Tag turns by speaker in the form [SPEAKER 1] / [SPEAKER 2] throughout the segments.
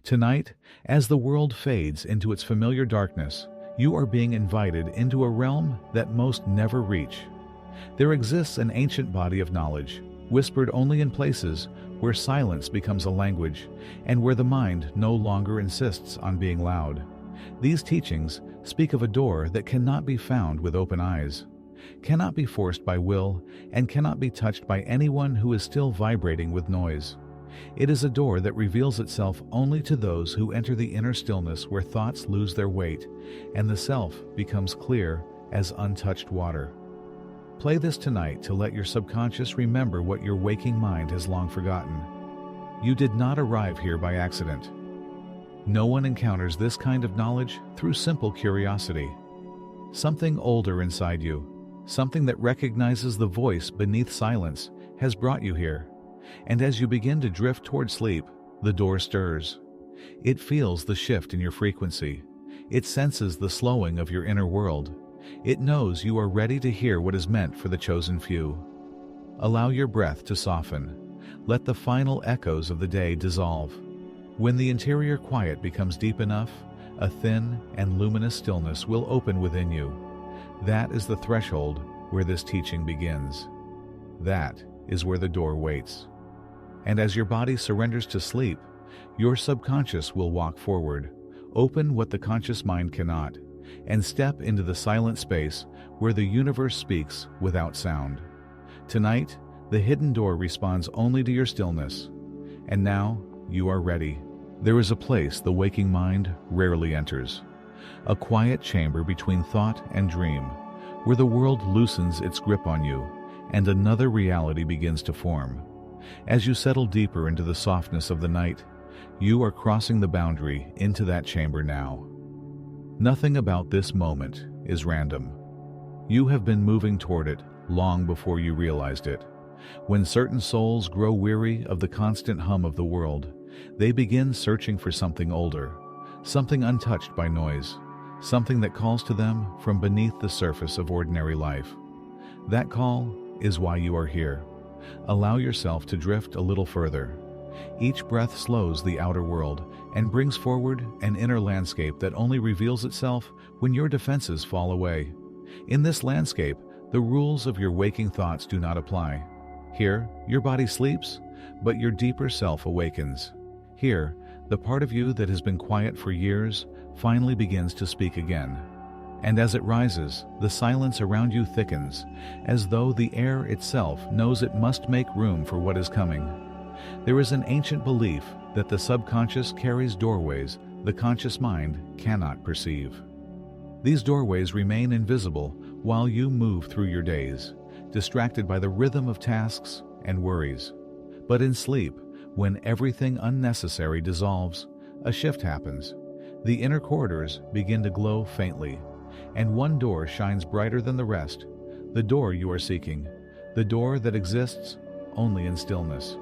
[SPEAKER 1] Tonight, as the world fades into its familiar darkness, you are being invited into a realm that most never reach. There exists an ancient body of knowledge, whispered only in places where silence becomes a language and where the mind no longer insists on being loud. These teachings speak of a door that cannot be found with open eyes, cannot be forced by will, and cannot be touched by anyone who is still vibrating with noise. It is a door that reveals itself only to those who enter the inner stillness where thoughts lose their weight and the self becomes clear as untouched water. Play this tonight to let your subconscious remember what your waking mind has long forgotten. You did not arrive here by accident. No one encounters this kind of knowledge through simple curiosity. Something older inside you, something that recognizes the voice beneath silence, has brought you here. And as you begin to drift toward sleep, the door stirs. It feels the shift in your frequency. It senses the slowing of your inner world. It knows you are ready to hear what is meant for the chosen few. Allow your breath to soften. Let the final echoes of the day dissolve. When the interior quiet becomes deep enough, a thin and luminous stillness will open within you. That is the threshold where this teaching begins. That is where the door waits. And as your body surrenders to sleep, your subconscious will walk forward, open what the conscious mind cannot, and step into the silent space where the universe speaks without sound. Tonight, the hidden door responds only to your stillness. And now, you are ready. There is a place the waking mind rarely enters. A quiet chamber between thought and dream, where the world loosens its grip on you, and another reality begins to form. As you settle deeper into the softness of the night, you are crossing the boundary into that chamber now. Nothing about this moment is random. You have been moving toward it long before you realized it. When certain souls grow weary of the constant hum of the world, they begin searching for something older, something untouched by noise, something that calls to them from beneath the surface of ordinary life. That call is why you are here. Allow yourself to drift a little further. Each breath slows the outer world and brings forward an inner landscape that only reveals itself when your defenses fall away. In this landscape, the rules of your waking thoughts do not apply. Here, your body sleeps, but your deeper self awakens. Here, the part of you that has been quiet for years finally begins to speak again. And as it rises, the silence around you thickens, as though the air itself knows it must make room for what is coming. There is an ancient belief that the subconscious carries doorways the conscious mind cannot perceive. These doorways remain invisible while you move through your days, distracted by the rhythm of tasks and worries. But in sleep, when everything unnecessary dissolves, a shift happens. The inner corridors begin to glow faintly, and one door shines brighter than the rest, the door you are seeking, the door that exists only in stillness.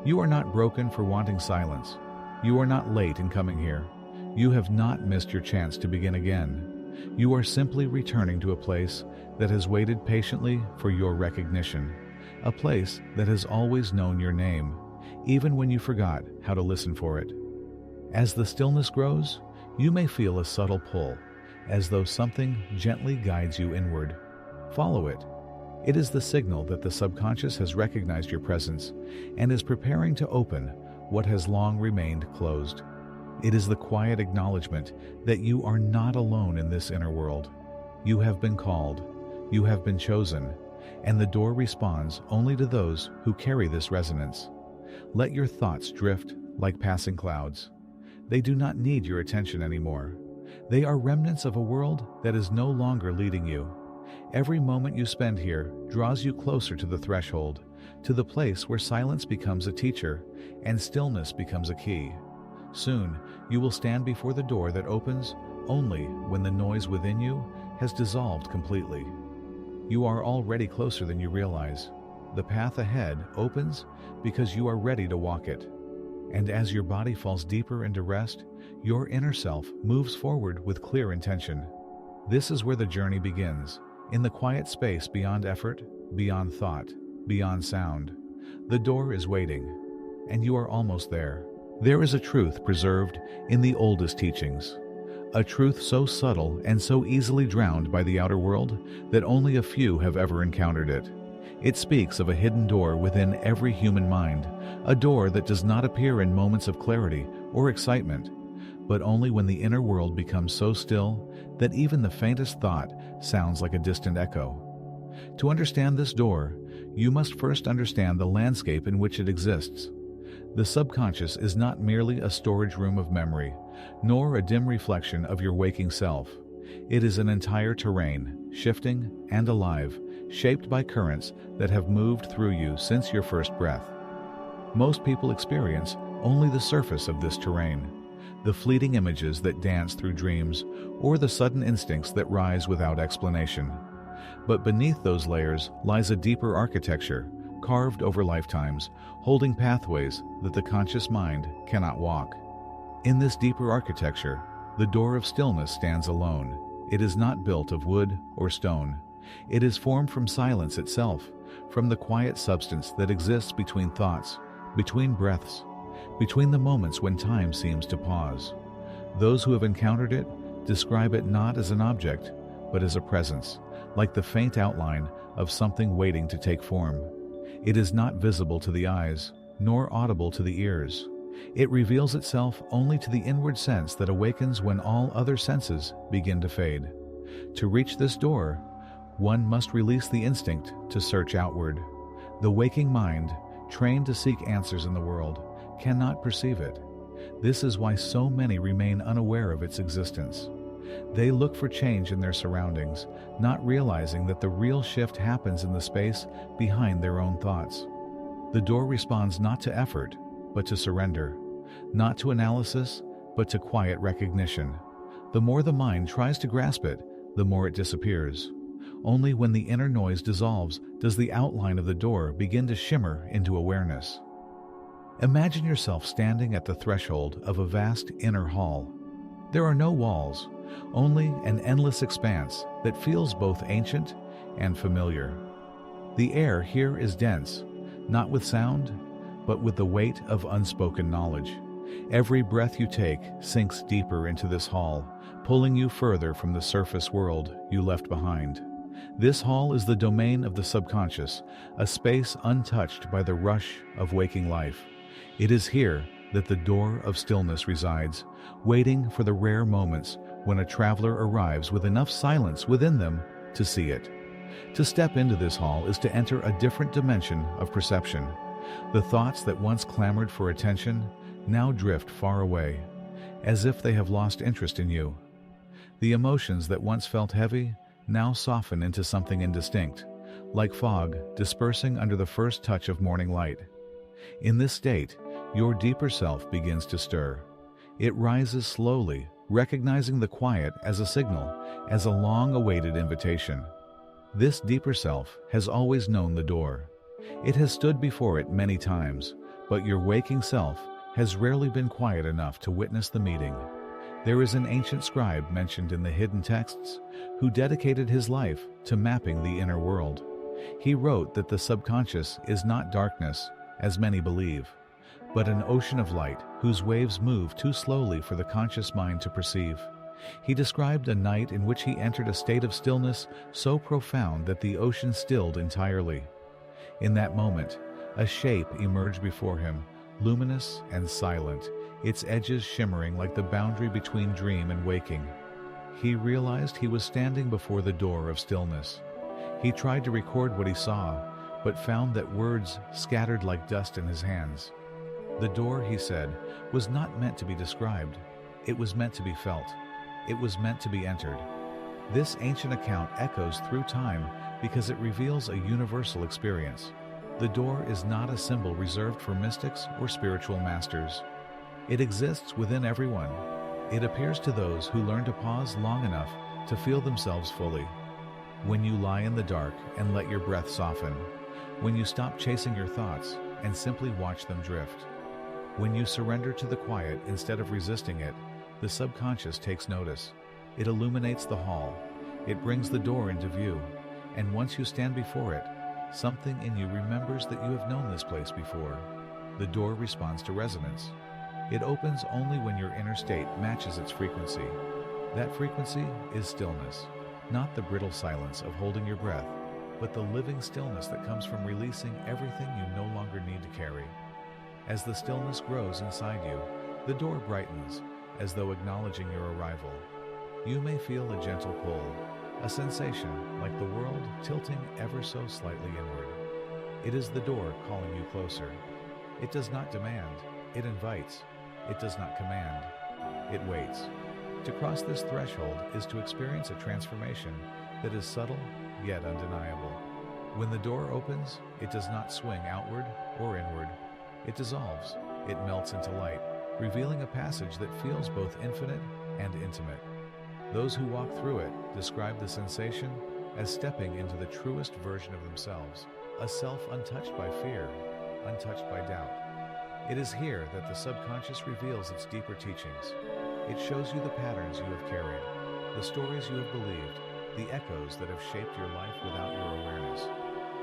[SPEAKER 1] You are not broken for wanting silence. You are not late in coming here. You have not missed your chance to begin again. You are simply returning to a place that has waited patiently for your recognition, a place that has always known your name, even when you forgot how to listen for it. As the stillness grows, you may feel a subtle pull, as though something gently guides you inward. Follow it. It is the signal that the subconscious has recognized your presence and is preparing to open what has long remained closed. It is the quiet acknowledgement that you are not alone in this inner world. You have been called, you have been chosen, and the door responds only to those who carry this resonance. Let your thoughts drift like passing clouds. They do not need your attention anymore. They are remnants of a world that is no longer leading you. Every moment you spend here draws you closer to the threshold, to the place where silence becomes a teacher and stillness becomes a key. Soon, you will stand before the door that opens only when the noise within you has dissolved completely. You are already closer than you realize. The path ahead opens because you are ready to walk it. And as your body falls deeper into rest, your inner self moves forward with clear intention. This is where the journey begins, in the quiet space beyond effort, beyond thought, beyond sound. The door is waiting, and you are almost there. There is a truth preserved in the oldest teachings, a truth so subtle and so easily drowned by the outer world that only a few have ever encountered it. It speaks of a hidden door within every human mind, a door that does not appear in moments of clarity or excitement, but only when the inner world becomes so still that even the faintest thought sounds like a distant echo. To understand this door, you must first understand the landscape in which it exists. The subconscious is not merely a storage room of memory, nor a dim reflection of your waking self. It is an entire terrain, shifting and alive, shaped by currents that have moved through you since your first breath. Most people experience only the surface of this terrain, the fleeting images that dance through dreams, or the sudden instincts that rise without explanation. But beneath those layers lies a deeper architecture, carved over lifetimes, holding pathways that the conscious mind cannot walk. In this deeper architecture, the door of stillness stands alone. It is not built of wood or stone. It is formed from silence itself, from the quiet substance that exists between thoughts, between breaths, between the moments when time seems to pause. Those who have encountered it describe it not as an object, but as a presence, like the faint outline of something waiting to take form. It is not visible to the eyes, nor audible to the ears. It reveals itself only to the inward sense that awakens when all other senses begin to fade. To reach this door, one must release the instinct to search outward. The waking mind, trained to seek answers in the world, cannot perceive it. This is why so many remain unaware of its existence. They look for change in their surroundings, not realizing that the real shift happens in the space behind their own thoughts. The door responds not to effort, but to surrender, not to analysis, but to quiet recognition. The more the mind tries to grasp it, the more it disappears. Only when the inner noise dissolves does the outline of the door begin to shimmer into awareness. Imagine yourself standing at the threshold of a vast inner hall. There are no walls, only an endless expanse that feels both ancient and familiar. The air here is dense, not with sound, but with the weight of unspoken knowledge. Every breath you take sinks deeper into this hall, pulling you further from the surface world you left behind. This hall is the domain of the subconscious, a space untouched by the rush of waking life. It is here that the door of stillness resides, waiting for the rare moments when a traveler arrives with enough silence within them to see it. To step into this hall is to enter a different dimension of perception. The thoughts that once clamored for attention now drift far away, as if they have lost interest in you. The emotions that once felt heavy now soften into something indistinct, like fog dispersing under the first touch of morning light. In this state, your deeper self begins to stir. It rises slowly, recognizing the quiet as a signal, as a long-awaited invitation. This deeper self has always known the door. It has stood before it many times, but your waking self has rarely been quiet enough to witness the meeting. There is an ancient scribe mentioned in the hidden texts who dedicated his life to mapping the inner world. He wrote that the subconscious is not darkness, as many believe, but an ocean of light whose waves move too slowly for the conscious mind to perceive. He described a night in which he entered a state of stillness so profound that the ocean stilled entirely. In that moment, a shape emerged before him, luminous and silent, its edges shimmering like the boundary between dream and waking. He realized he was standing before the door of stillness. He tried to record what he saw, but found that words scattered like dust in his hands. The door, he said, was not meant to be described. It was meant to be felt. It was meant to be entered. This ancient account echoes through time because it reveals a universal experience. The door is not a symbol reserved for mystics or spiritual masters. It exists within everyone. It appears to those who learn to pause long enough to feel themselves fully. When you lie in the dark and let your breath soften. When you stop chasing your thoughts and simply watch them drift. When you surrender to the quiet instead of resisting it, the subconscious takes notice. It illuminates the hall. It brings the door into view. And once you stand before it, something in you remembers that you have known this place before. The door responds to resonance. It opens only when your inner state matches its frequency. That frequency is stillness, not the brittle silence of holding your breath, but the living stillness that comes from releasing everything you no longer need to carry. As the stillness grows inside you, the door brightens, as though acknowledging your arrival. You may feel a gentle pull, a sensation like the world tilting ever so slightly inward. It is the door calling you closer. It does not demand, it invites. It does not command, it waits. To cross this threshold is to experience a transformation that is subtle yet undeniable. When the door opens, it does not swing outward or inward. It dissolves, it melts into light, revealing a passage that feels both infinite and intimate. Those who walk through it describe the sensation as stepping into the truest version of themselves, a self untouched by fear, untouched by doubt. It is here that the subconscious reveals its deeper teachings. It shows you the patterns you have carried, the stories you have believed, the echoes that have shaped your life without your awareness.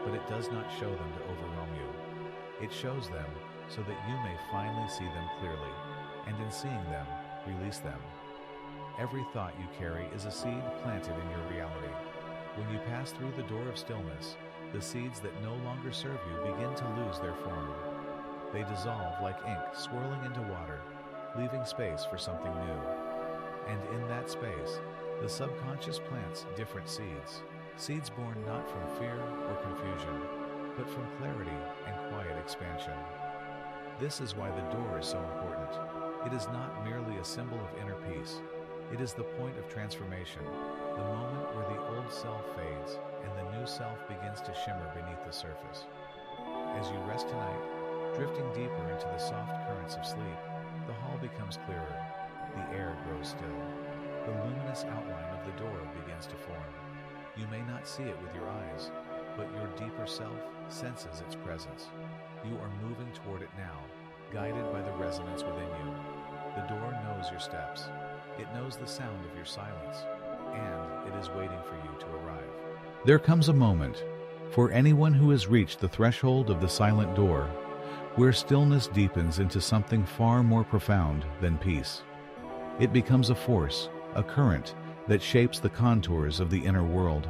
[SPEAKER 1] But it does not show them to overwhelm you. It shows them so that you may finally see them clearly, and in seeing them, release them. Every thought you carry is a seed planted in your reality. When you pass through the door of stillness, the seeds that no longer serve you begin to lose their form. They dissolve like ink swirling into water, leaving space for something new. And in that space, the subconscious plants different seeds, seeds born not from fear or confusion, but from clarity and quiet expansion. This is why the door is so important. It is not merely a symbol of inner peace. It is the point of transformation, the moment where the old self fades and the new self begins to shimmer beneath the surface. As you rest tonight, drifting deeper into the soft currents of sleep, the hall becomes clearer, the air grows still, the luminous outline of the door begins to form. You may not see it with your eyes, but your deeper self senses its presence. You are moving toward it now, guided by the resonance within you. The door knows your steps. It knows the sound of your silence, and it is waiting for you to arrive. There comes a moment, for anyone who has reached the threshold of the silent door, where stillness deepens into something far more profound than peace. It becomes a force, a current, that shapes the contours of the inner world.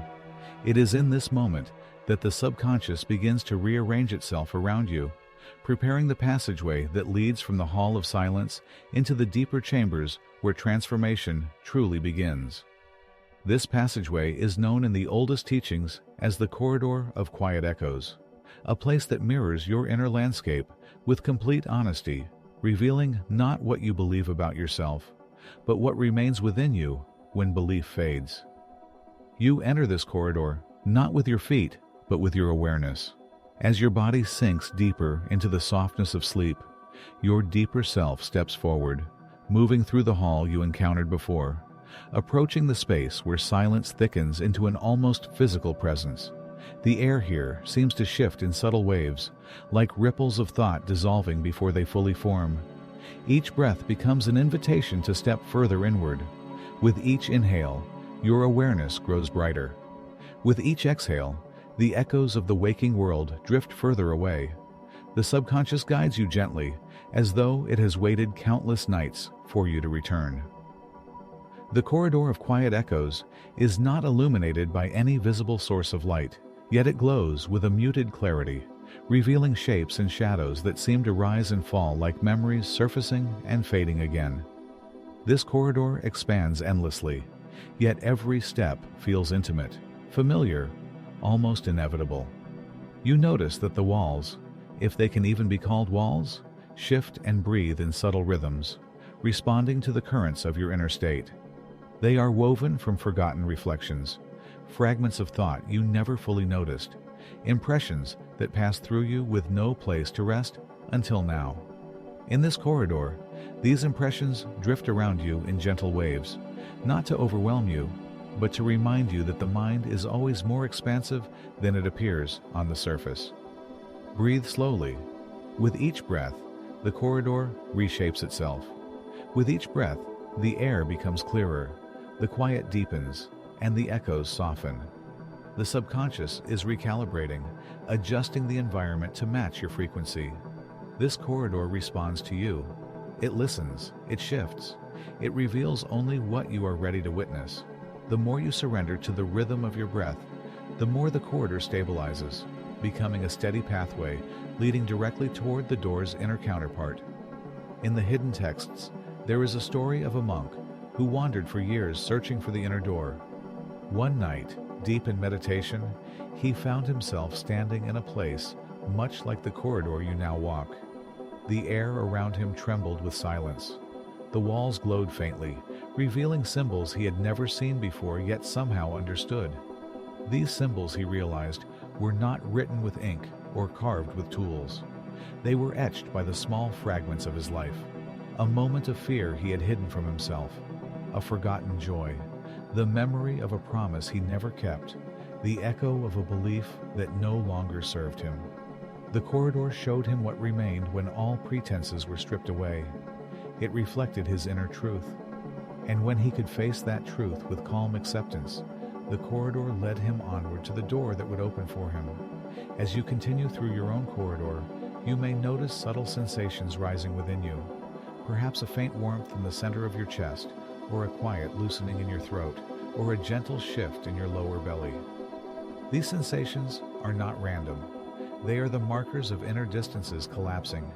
[SPEAKER 1] It is in this moment that the subconscious begins to rearrange itself around you, preparing the passageway that leads from the hall of silence into the deeper chambers where transformation truly begins. This passageway is known in the oldest teachings as the corridor of quiet echoes, a place that mirrors your inner landscape with complete honesty, revealing not what you believe about yourself, but what remains within you when belief fades. You enter this corridor not with your feet, but with your awareness. As your body sinks deeper into the softness of sleep, your deeper self steps forward, moving through the hall you encountered before, approaching the space where silence thickens into an almost physical presence. The air here seems to shift in subtle waves, like ripples of thought dissolving before they fully form. Each breath becomes an invitation to step further inward. With each inhale, your awareness grows brighter. With each exhale, the echoes of the waking world drift further away. The subconscious guides you gently, as though it has waited countless nights for you to return. The corridor of quiet echoes is not illuminated by any visible source of light, yet it glows with a muted clarity, revealing shapes and shadows that seem to rise and fall like memories surfacing and fading again. This corridor expands endlessly, yet every step feels intimate, familiar, almost inevitable. You notice that the walls, if they can even be called walls, shift and breathe in subtle rhythms, responding to the currents of your inner state. They are woven from forgotten reflections, fragments of thought you never fully noticed, impressions that pass through you with no place to rest until now. In this corridor, these impressions drift around you in gentle waves, not to overwhelm you, but to remind you that the mind is always more expansive than it appears on the surface. Breathe slowly. With each breath, the corridor reshapes itself. With each breath, the air becomes clearer, the quiet deepens, and the echoes soften. The subconscious is recalibrating, adjusting the environment to match your frequency. This corridor responds to you. It listens, it shifts, it reveals only what you are ready to witness. The more you surrender to the rhythm of your breath, the more the corridor stabilizes, becoming a steady pathway leading directly toward the door's inner counterpart. In the hidden texts, there is a story of a monk who wandered for years searching for the inner door. One night, deep in meditation, he found himself standing in a place much like the corridor you now walk. The air around him trembled with silence. The walls glowed faintly, revealing symbols he had never seen before yet somehow understood. These symbols, he realized, were not written with ink or carved with tools. They were etched by the small fragments of his life. A moment of fear he had hidden from himself, a forgotten joy, the memory of a promise he never kept, the echo of a belief that no longer served him. The corridor showed him what remained when all pretenses were stripped away. It reflected his inner truth. And when he could face that truth with calm acceptance, the corridor led him onward to the door that would open for him. As you continue through your own corridor, you may notice subtle sensations rising within you, perhaps a faint warmth in the center of your chest, or a quiet loosening in your throat, or a gentle shift in your lower belly. These sensations are not random. They are the markers of inner distances collapsing.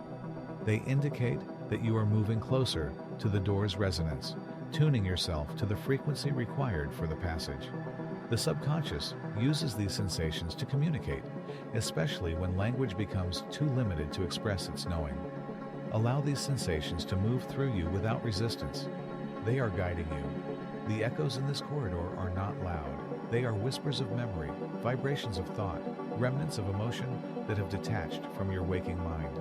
[SPEAKER 1] They indicate that you are moving closer to the door's resonance, tuning yourself to the frequency required for the passage. The subconscious uses these sensations to communicate, especially when language becomes too limited to express its knowing. Allow these sensations to move through you without resistance. They are guiding you. The echoes in this corridor are not loud. They are whispers of memory, vibrations of thought, remnants of emotion that have detached from your waking mind.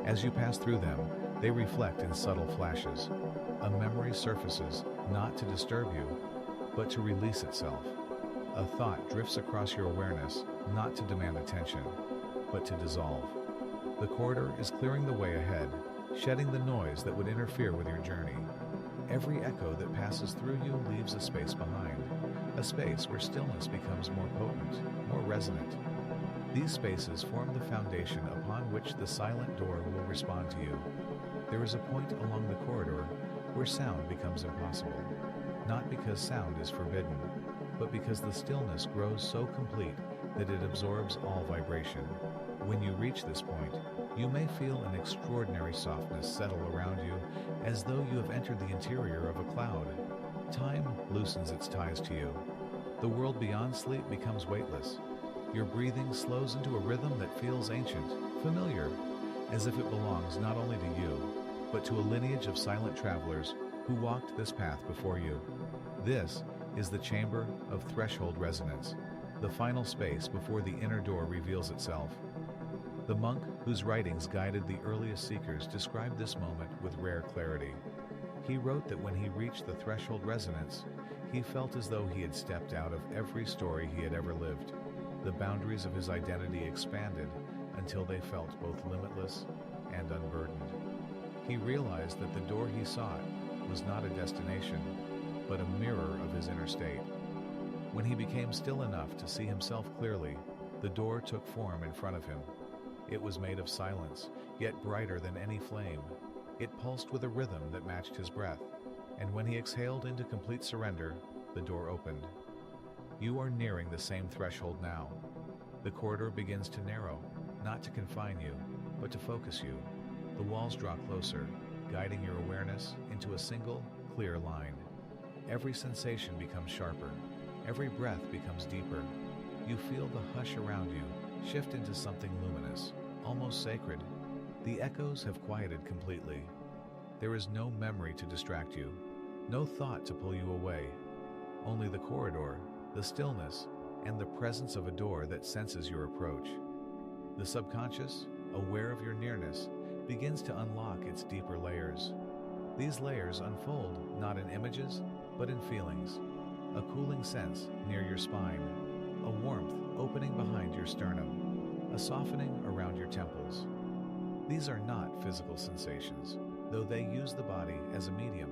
[SPEAKER 1] As you pass through them, they reflect in subtle flashes. A memory surfaces, not to disturb you, but to release itself. A thought drifts across your awareness, not to demand attention, but to dissolve. The corridor is clearing the way ahead, shedding the noise that would interfere with your journey. Every echo that passes through you leaves a space behind, a space where stillness becomes more potent, more resonant. These spaces form the foundation upon which the silent door will respond to you. There is a point along the corridor where sound becomes impossible, not because sound is forbidden, but because the stillness grows so complete that it absorbs all vibration. When you reach this point, you may feel an extraordinary softness settle around you, as though you have entered the interior of a cloud. Time loosens its ties to you. The world beyond sleep becomes weightless. Your breathing slows into a rhythm that feels ancient, familiar, as if it belongs not only to you, but to a lineage of silent travelers who walked this path before you. This is the chamber of threshold resonance, the final space before the inner door reveals itself. The monk whose writings guided the earliest seekers described this moment with rare clarity. He wrote that when he reached the threshold resonance, he felt as though he had stepped out of every story he had ever lived. The boundaries of his identity expanded until they felt both limitless and unburdened. He realized that the door he sought was not a destination, but a mirror of his inner state. When he became still enough to see himself clearly, the door took form in front of him. It was made of silence, yet brighter than any flame. It pulsed with a rhythm that matched his breath, and when he exhaled into complete surrender, the door opened. You are nearing the same threshold now. The corridor begins to narrow, not to confine you, but to focus you. The walls draw closer, guiding your awareness into a single, clear line. Every sensation becomes sharper. Every breath becomes deeper. You feel the hush around you shift into something luminous, almost sacred. The echoes have quieted completely. There is no memory to distract you, no thought to pull you away. Only the corridor, the stillness, and the presence of a door that senses your approach. The subconscious, aware of your nearness, begins to unlock its deeper layers. These layers unfold not in images, but in feelings. A cooling sense near your spine, a warmth opening behind your sternum, a softening around your temples. These are not physical sensations, though they use the body as a medium.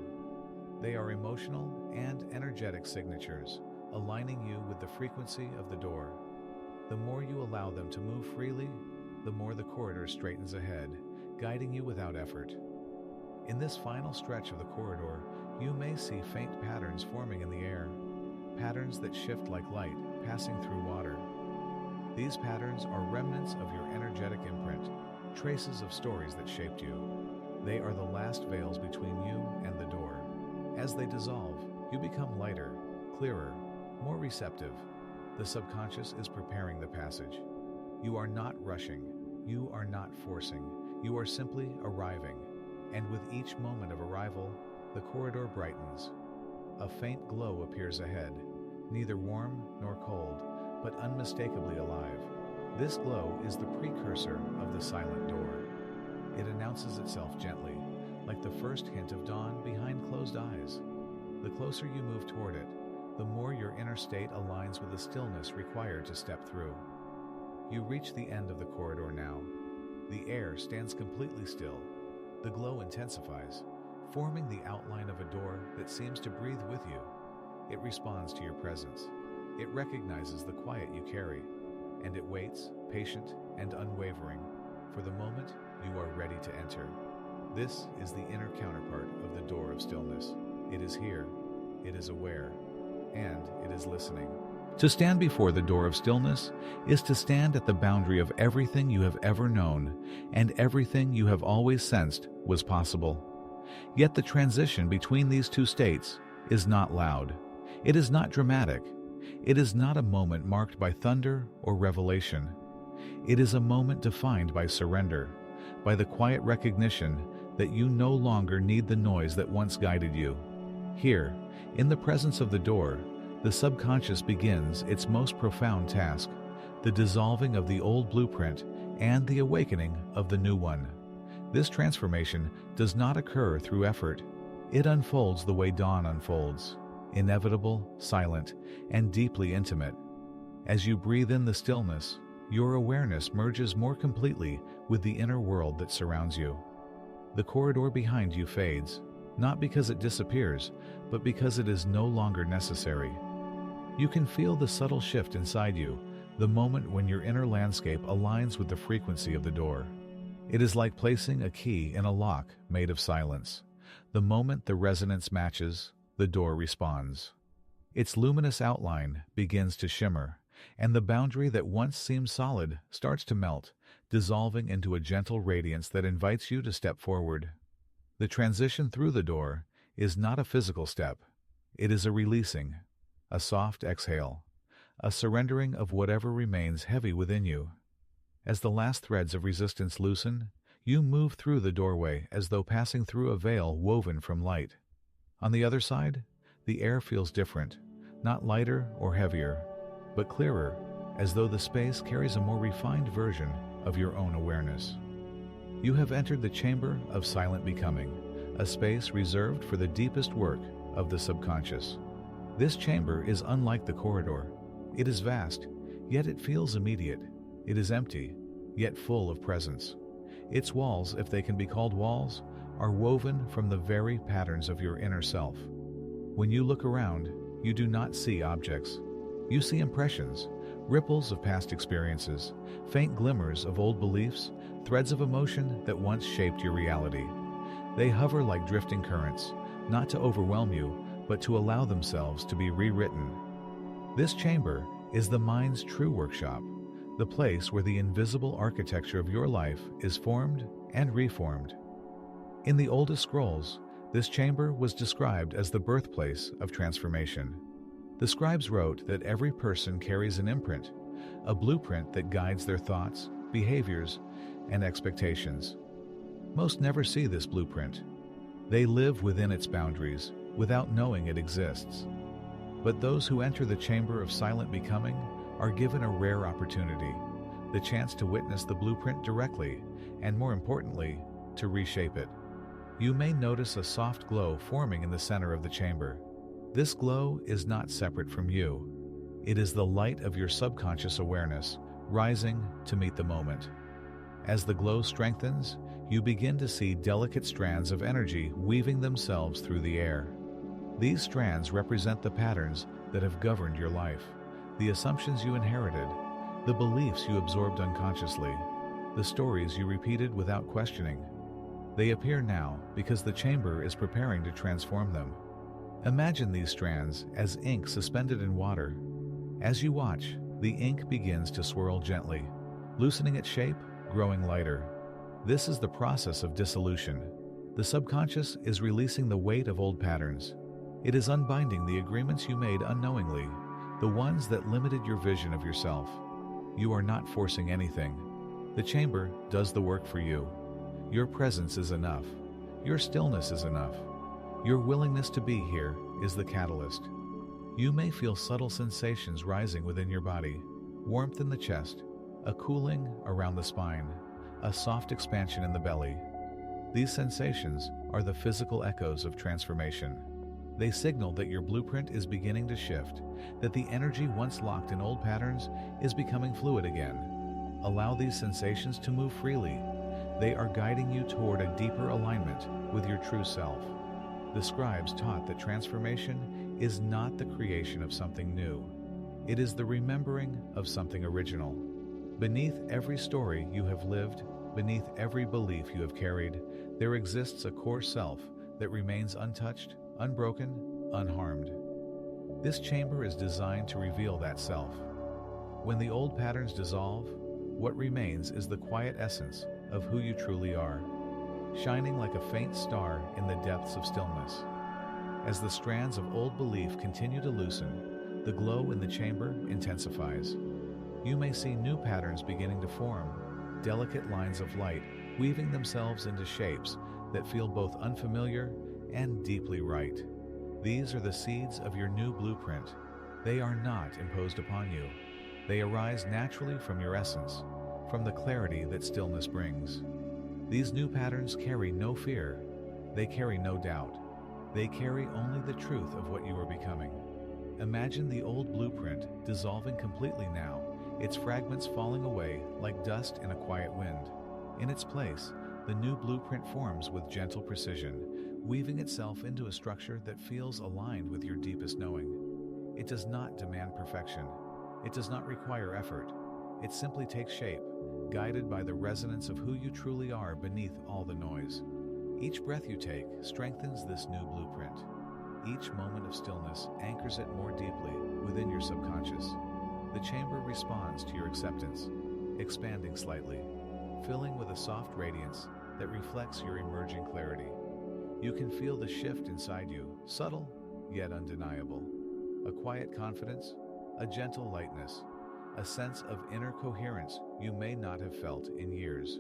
[SPEAKER 1] They are emotional and energetic signatures, aligning you with the frequency of the door. The more you allow them to move freely, the more the corridor straightens ahead, guiding you without effort. In this final stretch of the corridor, you may see faint patterns forming in the air, patterns that shift like light passing through water. These patterns are remnants of your energetic imprint, traces of stories that shaped you. They are the last veils between you and the door. As they dissolve, you become lighter, clearer, more receptive. The subconscious is preparing the passage. You are not rushing. You are not forcing. You are simply arriving. And with each moment of arrival, the corridor brightens. A faint glow appears ahead, neither warm nor cold, but unmistakably alive. This glow is the precursor of the silent door. It announces itself gently, like the first hint of dawn behind closed eyes. The closer you move toward it, the more your inner state aligns with the stillness required to step through. You reach the end of the corridor now. The air stands completely still. The glow intensifies, forming the outline of a door that seems to breathe with you. It responds to your presence. It recognizes the quiet you carry, and it waits, patient and unwavering, for the moment you are ready to enter. This is the inner counterpart of the door of stillness. It is here, it is aware, and it is listening. To stand before the door of stillness is to stand at the boundary of everything you have ever known and everything you have always sensed was possible. Yet the transition between these two states is not loud. It is not dramatic. It is not a moment marked by thunder or revelation. It is a moment defined by surrender, by the quiet recognition that you no longer need the noise that once guided you. Here, in the presence of the door, the subconscious begins its most profound task, the dissolving of the old blueprint and the awakening of the new one. This transformation does not occur through effort. It unfolds the way dawn unfolds, inevitable, silent, and deeply intimate. As you breathe in the stillness, your awareness merges more completely with the inner world that surrounds you. The corridor behind you fades, not because it disappears, but because it is no longer necessary. You can feel the subtle shift inside you, the moment when your inner landscape aligns with the frequency of the door. It is like placing a key in a lock made of silence. The moment the resonance matches, the door responds. Its luminous outline begins to shimmer, and the boundary that once seemed solid starts to melt, dissolving into a gentle radiance that invites you to step forward. The transition through the door is not a physical step. It is a releasing, a soft exhale, a surrendering of whatever remains heavy within you. As the last threads of resistance loosen, you move through the doorway as though passing through a veil woven from light. On the other side, the air feels different, not lighter or heavier, but clearer, as though the space carries a more refined version of your own awareness. You have entered the chamber of silent becoming, a space reserved for the deepest work of the subconscious. This chamber is unlike the corridor. It is vast, yet it feels immediate. It is empty, yet full of presence. Its walls, if they can be called walls, are woven from the very patterns of your inner self. When you look around, you do not see objects. You see impressions, ripples of past experiences, faint glimmers of old beliefs, threads of emotion that once shaped your reality. They hover like drifting currents, not to overwhelm you, but to allow themselves to be rewritten. This chamber is the mind's true workshop, the place where the invisible architecture of your life is formed and reformed. In the oldest scrolls, this chamber was described as the birthplace of transformation. The scribes wrote that every person carries an imprint, a blueprint that guides their thoughts, behaviors, and expectations. Most never see this blueprint. They live within its boundaries, without knowing it exists. But those who enter the chamber of silent becoming are given a rare opportunity, the chance to witness the blueprint directly, and more importantly, to reshape it. You may notice a soft glow forming in the center of the chamber. This glow is not separate from you. It is the light of your subconscious awareness, rising to meet the moment. As the glow strengthens, you begin to see delicate strands of energy weaving themselves through the air. These strands represent the patterns that have governed your life, the assumptions you inherited, the beliefs you absorbed unconsciously, the stories you repeated without questioning. They appear now because the chamber is preparing to transform them. Imagine these strands as ink suspended in water. As you watch, the ink begins to swirl gently, loosening its shape, growing lighter. This is the process of dissolution. The subconscious is releasing the weight of old patterns. It is unbinding the agreements you made unknowingly, the ones that limited your vision of yourself. You are not forcing anything. The chamber does the work for you. Your presence is enough. Your stillness is enough. Your willingness to be here is the catalyst. You may feel subtle sensations rising within your body, warmth in the chest, a cooling around the spine, a soft expansion in the belly. These sensations are the physical echoes of transformation. They signal that your blueprint is beginning to shift, that the energy once locked in old patterns is becoming fluid again. Allow these sensations to move freely. They are guiding you toward a deeper alignment with your true self. The scribes taught that transformation is not the creation of something new. It is the remembering of something original. Beneath every story you have lived, beneath every belief you have carried, there exists a core self that remains untouched, unbroken, unharmed. This chamber is designed to reveal that self. When the old patterns dissolve, what remains is the quiet essence of who you truly are, shining like a faint star in the depths of stillness. As the strands of old belief continue to loosen, the glow in the chamber intensifies. You may see new patterns beginning to form, delicate lines of light weaving themselves into shapes that feel both unfamiliar and deeply right. These are the seeds of your new blueprint. They are not imposed upon you. They arise naturally from your essence, from the clarity that stillness brings. These new patterns carry no fear. They carry no doubt. They carry only the truth of what you are becoming. Imagine the old blueprint dissolving completely now, its fragments falling away like dust in a quiet wind. In its place, the new blueprint forms with gentle precision, weaving itself into a structure that feels aligned with your deepest knowing. It does not demand perfection. It does not require effort. It simply takes shape, guided by the resonance of who you truly are beneath all the noise. Each breath you take strengthens this new blueprint. Each moment of stillness anchors it more deeply within your subconscious. The chamber responds to your acceptance, expanding slightly, filling with a soft radiance that reflects your emerging clarity. You can feel the shift inside you, subtle yet undeniable. A quiet confidence, a gentle lightness, a sense of inner coherence you may not have felt in years.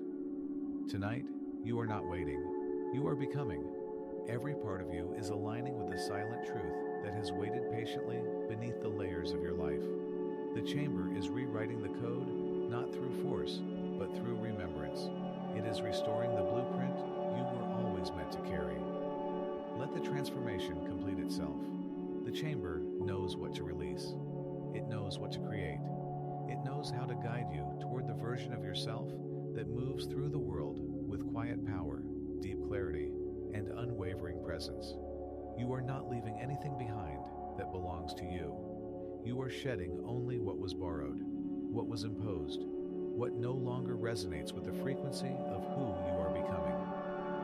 [SPEAKER 1] Tonight, you are not waiting. You are becoming. Every part of you is aligning with the silent truth that has waited patiently beneath the layers of your life. The chamber is rewriting the code, not through force, but through remembrance. It is restoring the blueprint you were always meant to carry. Let the transformation complete itself. The chamber knows what to release. It knows what to create. It knows how to guide you toward the version of yourself that moves through the world with quiet power, deep clarity, and unwavering presence. You are not leaving anything behind that belongs to you. You are shedding only what was borrowed, what was imposed, what no longer resonates with the frequency of who you are becoming.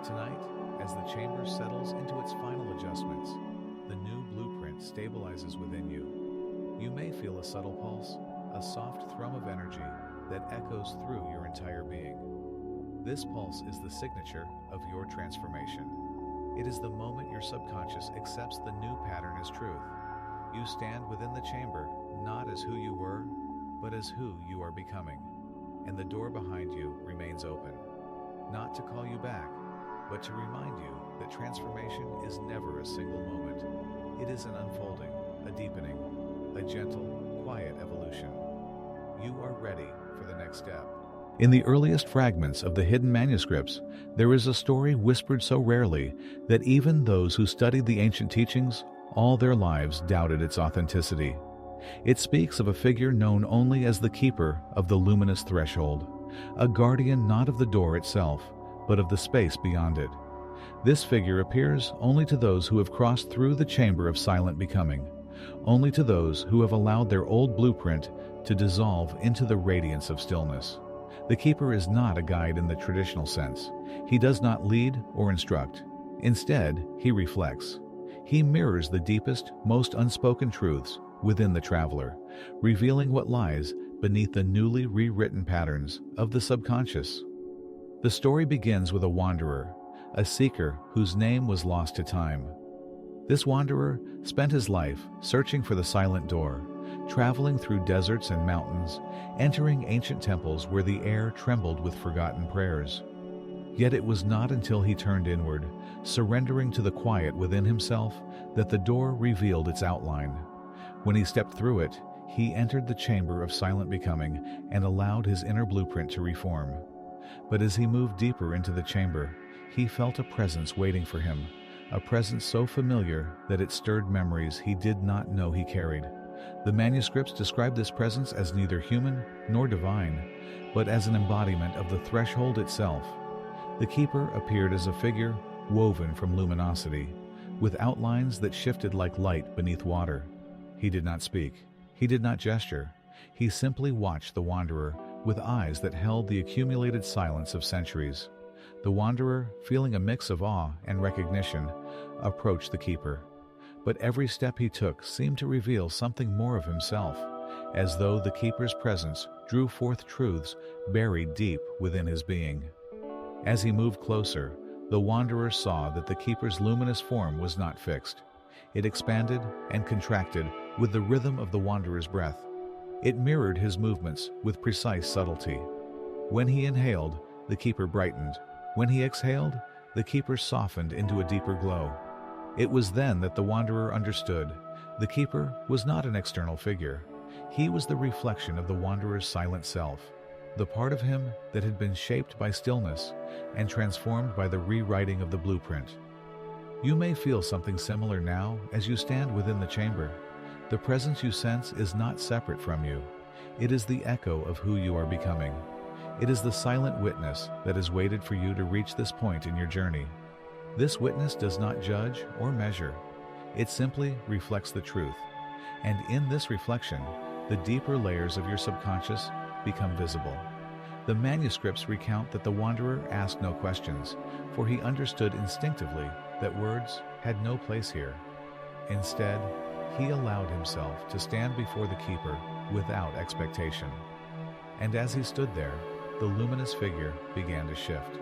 [SPEAKER 1] Tonight, as the chamber settles into its final adjustments, the new blueprint stabilizes within you. You may feel a subtle pulse, a soft thrum of energy that echoes through your entire being. This pulse is the signature of your transformation. It is the moment your subconscious accepts the new pattern as truth. You stand within the chamber, not as who you were, but as who you are becoming. And the door behind you remains open, not to call you back, but to remind you that transformation is never a single moment. It is an unfolding, a deepening, a gentle, quiet evolution. You are ready for the next step. In the earliest fragments of the hidden manuscripts, there is a story whispered so rarely that even those who studied the ancient teachings all their lives doubted its authenticity. It speaks of a figure known only as the keeper of the luminous threshold, a guardian not of the door itself, but of the space beyond it. This figure appears only to those who have crossed through the chamber of silent becoming, only to those who have allowed their old blueprint to dissolve into the radiance of stillness. The keeper is not a guide in the traditional sense. He does not lead or instruct. Instead, he reflects. He mirrors the deepest, most unspoken truths within the traveler, revealing what lies beneath the newly rewritten patterns of the subconscious. The story begins with a wanderer, a seeker whose name was lost to time. This wanderer spent his life searching for the silent door, traveling through deserts and mountains, entering ancient temples where the air trembled with forgotten prayers. Yet it was not until he turned inward, surrendering to the quiet within himself, that the door revealed its outline. When he stepped through it, he entered the chamber of silent becoming and allowed his inner blueprint to reform. But as he moved deeper into the chamber, he felt a presence waiting for him, a presence so familiar that it stirred memories he did not know he carried. The manuscripts describe this presence as neither human nor divine, but as an embodiment of the threshold itself. The keeper appeared as a figure woven from luminosity, with outlines that shifted like light beneath water. He did not speak. He did not gesture. He simply watched the wanderer with eyes that held the accumulated silence of centuries. The wanderer, feeling a mix of awe and recognition, approached the keeper. But every step he took seemed to reveal something more of himself, as though the keeper's presence drew forth truths buried deep within his being. As he moved closer, the wanderer saw that the keeper's luminous form was not fixed. It expanded and contracted with the rhythm of the wanderer's breath. It mirrored his movements with precise subtlety. When he inhaled, the keeper brightened. When he exhaled, the keeper softened into a deeper glow. It was then that the wanderer understood. The keeper was not an external figure. He was the reflection of the wanderer's silent self, the part of him that had been shaped by stillness and transformed by the rewriting of the blueprint. You may feel something similar now as you stand within the chamber. The presence you sense is not separate from you. It is the echo of who you are becoming. It is the silent witness that has waited for you to reach this point in your journey. This witness does not judge or measure. It simply reflects the truth. And in this reflection, the deeper layers of your subconscious become visible. The manuscripts recount that the wanderer asked no questions, for he understood instinctively that words had no place here. Instead, he allowed himself to stand before the keeper without expectation. And as he stood there, the luminous figure began to shift.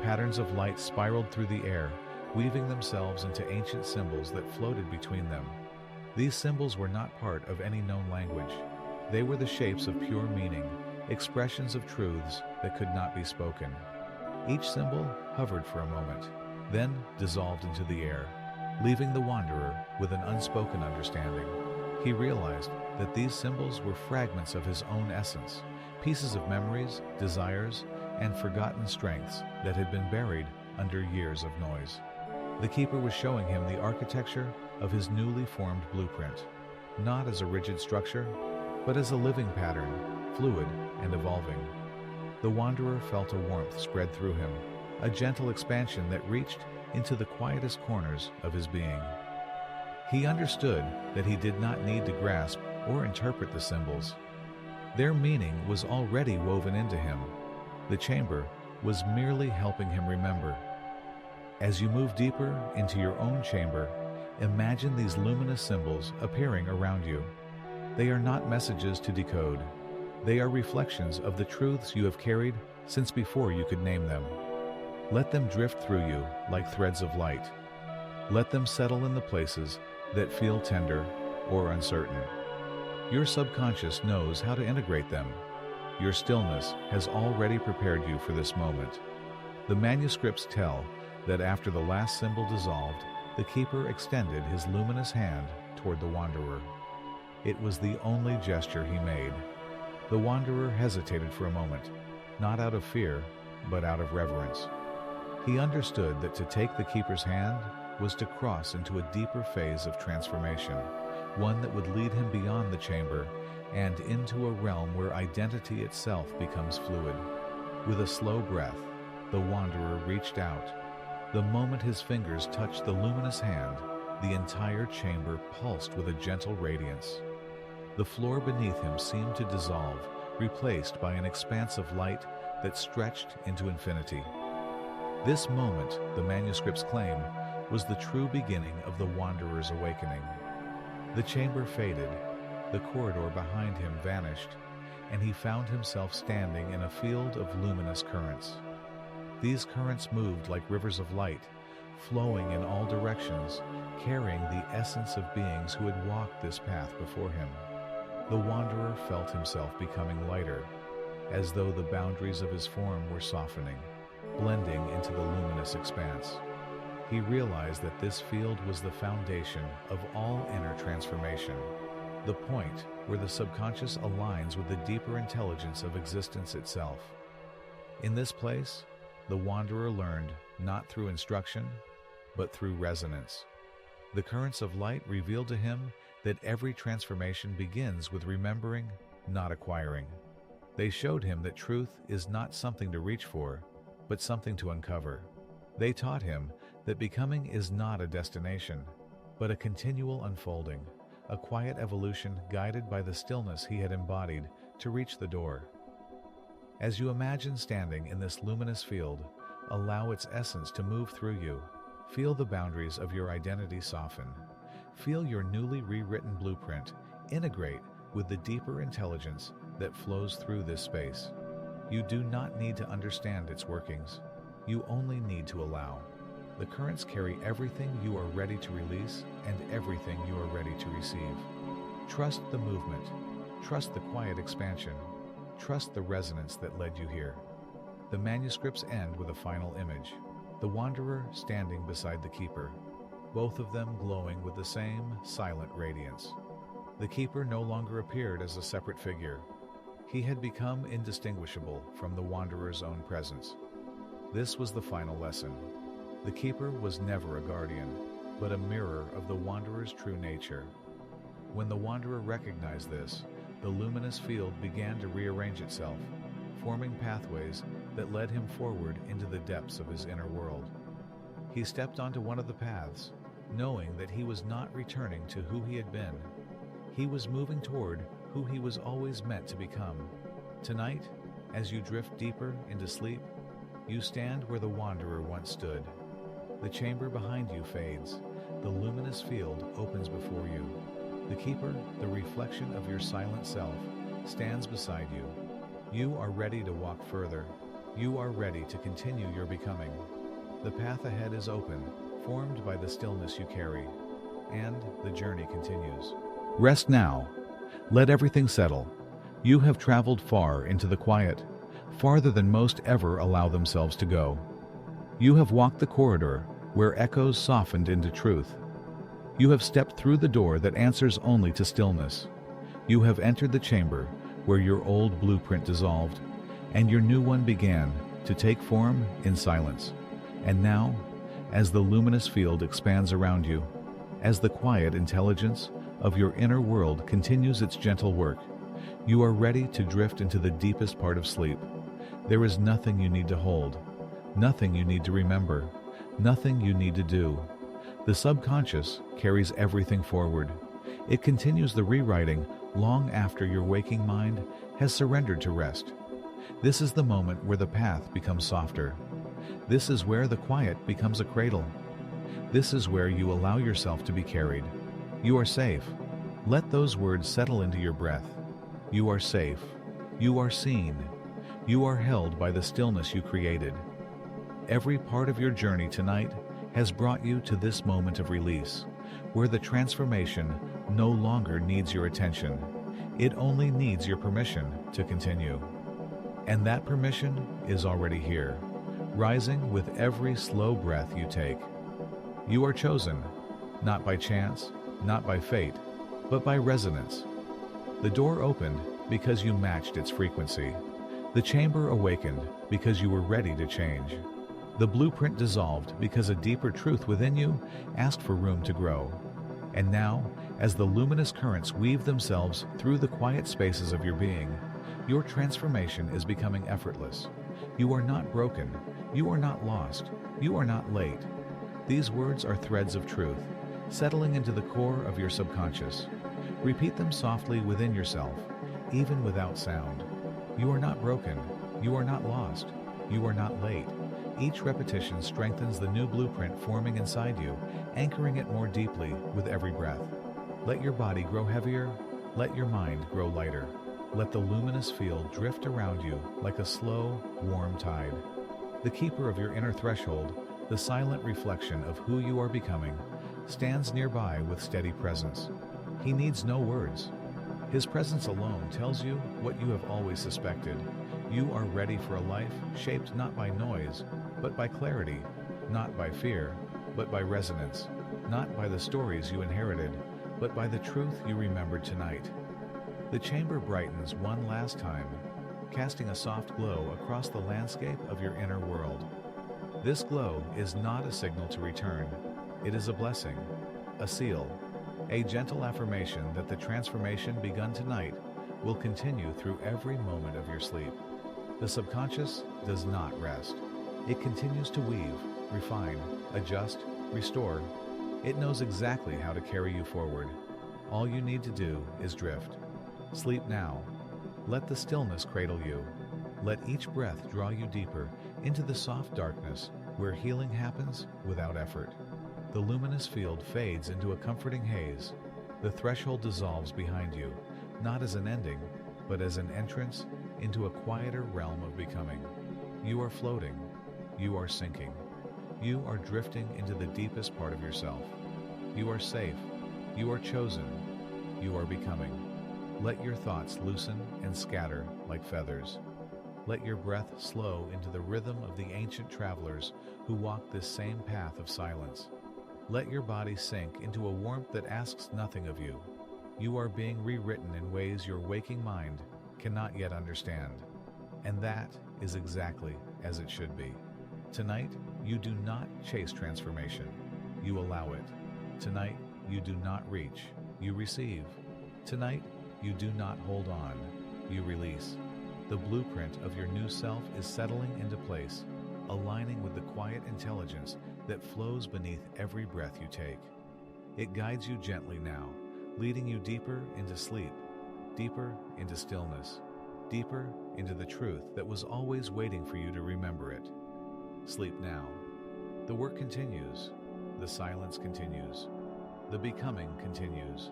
[SPEAKER 1] Patterns of light spiraled through the air, weaving themselves into ancient symbols that floated between them. These symbols were not part of any known language. They were the shapes of pure meaning, expressions of truths that could not be spoken. Each symbol hovered for a moment, then dissolved into the air, leaving the wanderer with an unspoken understanding. He realized that these symbols were fragments of his own essence, pieces of memories, desires, and forgotten strengths that had been buried under years of noise. The keeper was showing him the architecture of his newly formed blueprint, not as a rigid structure, but as a living pattern, fluid and evolving. The wanderer felt a warmth spread through him, a gentle expansion that reached into the quietest corners of his being. He understood that he did not need to grasp or interpret the symbols. Their meaning was already woven into him. The chamber was merely helping him remember. As you move deeper into your own chamber, imagine these luminous symbols appearing around you. They are not messages to decode. They are reflections of the truths you have carried since before you could name them. Let them drift through you like threads of light. Let them settle in the places that feel tender or uncertain. Your subconscious knows how to integrate them. Your stillness has already prepared you for this moment. The manuscripts tell that after the last symbol dissolved, the keeper extended his luminous hand toward the wanderer. It was the only gesture he made. The wanderer hesitated for a moment, not out of fear, but out of reverence. He understood that to take the keeper's hand was to cross into a deeper phase of transformation, one that would lead him beyond the chamber and into a realm where identity itself becomes fluid. With a slow breath, the wanderer reached out. The moment his fingers touched the luminous hand, the entire chamber pulsed with a gentle radiance. The floor beneath him seemed to dissolve, replaced by an expanse of light that stretched into infinity. This moment, the manuscripts claim, was the true beginning of the Wanderer's awakening. The chamber faded, the corridor behind him vanished, and he found himself standing in a field of luminous currents. These currents moved like rivers of light, flowing in all directions, carrying the essence of beings who had walked this path before him. The Wanderer felt himself becoming lighter, as though the boundaries of his form were softening, blending into the luminous expanse. He realized that this field was the foundation of all inner transformation, the point where the subconscious aligns with the deeper intelligence of existence itself. In this place, the Wanderer learned not through instruction, but through resonance. The currents of light revealed to him that every transformation begins with remembering, not acquiring. They showed him that truth is not something to reach for, but something to uncover. They taught him that becoming is not a destination, but a continual unfolding, a quiet evolution guided by the stillness he had embodied to reach the door. As you imagine standing in this luminous field, allow its essence to move through you. Feel the boundaries of your identity soften. Feel your newly rewritten blueprint integrate with the deeper intelligence that flows through this space. You do not need to understand its workings. You only need to allow. The currents carry everything you are ready to release and everything you are ready to receive. Trust the movement. Trust the quiet expansion. Trust the resonance that led you here. The manuscripts end with a final image. The Wanderer standing beside the Keeper, both of them glowing with the same silent radiance. The Keeper no longer appeared as a separate figure. He had become indistinguishable from the Wanderer's own presence. This was the final lesson. The Keeper was never a guardian, but a mirror of the Wanderer's true nature. When the Wanderer recognized this, the luminous field began to rearrange itself, forming pathways that led him forward into the depths of his inner world. He stepped onto one of the paths, knowing that he was not returning to who he had been. He was moving toward who he was always meant to become. Tonight, as you drift deeper into sleep, you stand where the Wanderer once stood. The chamber behind you fades. The luminous field opens before you. The Keeper, the reflection of your silent self, stands beside you. You are ready to walk further. You are ready to continue your becoming. The path ahead is open, formed by the stillness you carry, and the journey continues. Rest now. Let everything settle. You have traveled far into the quiet, farther than most ever allow themselves to go. You have walked the corridor where echoes softened into truth. You have stepped through the door that answers only to stillness. You have entered the chamber where your old blueprint dissolved, and your new one began to take form in silence. And now, as the luminous field expands around you, as the quiet intelligence of your inner world continues its gentle work, you are ready to drift into the deepest part of sleep. There is nothing you need to hold, nothing you need to remember, nothing you need to do. The subconscious carries everything forward. It continues the rewriting long after your waking mind has surrendered to rest. This is the moment where the path becomes softer. This is where the quiet becomes a cradle. This is where you allow yourself to be carried. You are safe. Let those words settle into your breath. You are safe. You are seen. You are held by the stillness you created. Every part of your journey tonight has brought you to this moment of release, where the transformation no longer needs your attention. It only needs your permission to continue. And that permission is already here, rising with every slow breath you take. You are chosen, not by chance, not by fate, but by resonance. The door opened because you matched its frequency. The chamber awakened because you were ready to change. The blueprint dissolved because a deeper truth within you asked for room to grow. And now, as the luminous currents weave themselves through the quiet spaces of your being, your transformation is becoming effortless. You are not broken. You are not lost. You are not late. These words are threads of truth, settling into the core of your subconscious. Repeat them softly within yourself, even without sound. You are not broken. You are not lost. You are not late. Each repetition strengthens the new blueprint forming inside you, anchoring it more deeply with every breath. Let your body grow heavier. Let your mind grow lighter. Let the luminous field drift around you like a slow, warm tide. The keeper of your inner threshold, the silent reflection of who you are becoming, stands nearby with steady presence. He needs no words. His presence alone tells you what you have always suspected. You are ready for a life shaped not by noise, but by clarity, not by fear, but by resonance, not by the stories you inherited, but by the truth you remembered tonight. The chamber brightens one last time, casting a soft glow across the landscape of your inner world. This glow is not a signal to return. It is a blessing, a seal, a gentle affirmation that the transformation begun tonight will continue through every moment of your sleep. The subconscious does not rest. It continues to weave, refine, adjust, restore. It knows exactly how to carry you forward. All you need to do is drift. Sleep now. Let the stillness cradle you. Let each breath draw you deeper into the soft darkness where healing happens without effort. The luminous field fades into a comforting haze. The threshold dissolves behind you, not as an ending, but as an entrance into a quieter realm of becoming. You are floating. You are sinking. You are drifting into the deepest part of yourself. You are safe. You are chosen. You are becoming. Let your thoughts loosen and scatter like feathers. Let your breath slow into the rhythm of the ancient travelers who walked this same path of silence. Let your body sink into a warmth that asks nothing of you. You are being rewritten in ways your waking mind cannot yet understand. And that is exactly as it should be. Tonight, you do not chase transformation. You allow it. Tonight, you do not reach. You receive. Tonight, you do not hold on. You release. The blueprint of your new self is settling into place, aligning with the quiet intelligence that flows beneath every breath you take. It guides you gently now, leading you deeper into sleep, deeper into stillness, deeper into the truth that was always waiting for you to remember it. Sleep now. The work continues. The silence continues. The becoming continues.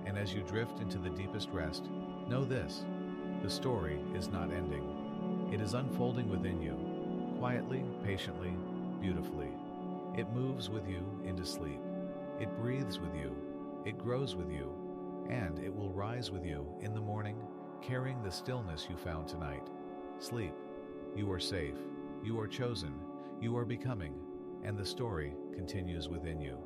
[SPEAKER 1] And as you drift into the deepest rest, know this: the story is not ending. It is unfolding within you, quietly, patiently, beautifully. It moves with you into sleep. It breathes with you. It grows with you. And it will rise with you in the morning, carrying the stillness you found tonight. Sleep. You are safe. You are chosen. You are becoming. And the story continues within you.